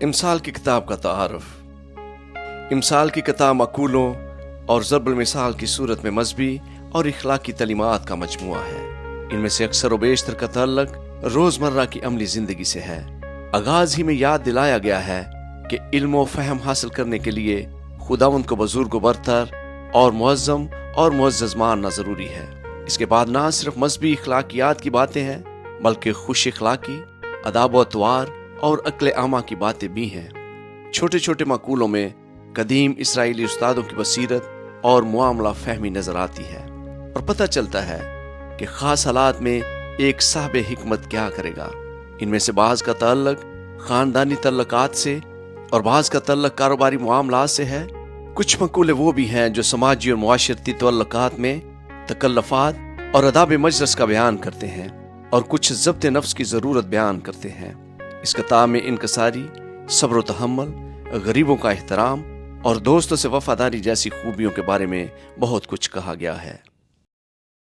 امثال کی کتاب کا تعارف۔ امثال کی کتاب مقولوں اور ضرب المثال کی صورت میں مذہبی اور اخلاقی تعلیمات کا مجموعہ ہے۔ ان میں سے اکثر و بیشتر کا تعلق روزمرہ کی عملی زندگی سے ہے۔ آغاز ہی میں یاد دلایا گیا ہے کہ علم و فہم حاصل کرنے کے لیے خداوند کو بزرگ و برتر اور معظم اور معزز ماننا ضروری ہے۔ اس کے بعد نہ صرف مذہبی اخلاقیات کی باتیں ہیں بلکہ خوش اخلاقی، اداب و اطوار اور عقل عامہ کی باتیں بھی ہیں۔ چھوٹے چھوٹے مقولوں میں قدیم اسرائیلی استادوں کی بصیرت اور معاملہ فہمی نظر آتی ہے اور پتہ چلتا ہے کہ خاص حالات میں ایک صاحب حکمت کیا کرے گا۔ ان میں سے بعض کا تعلق خاندانی تعلقات سے اور بعض کا تعلق کاروباری معاملات سے ہے۔ کچھ مقولے وہ بھی ہیں جو سماجی اور معاشرتی تعلقات میں تکلفات اور آداب مجلس کا بیان کرتے ہیں اور کچھ ضبط نفس کی ضرورت بیان کرتے ہیں۔ اس کتاب میں انکساری، صبر و تحمل، غریبوں کا احترام اور دوستوں سے وفاداری جیسی خوبیوں کے بارے میں بہت کچھ کہا گیا ہے۔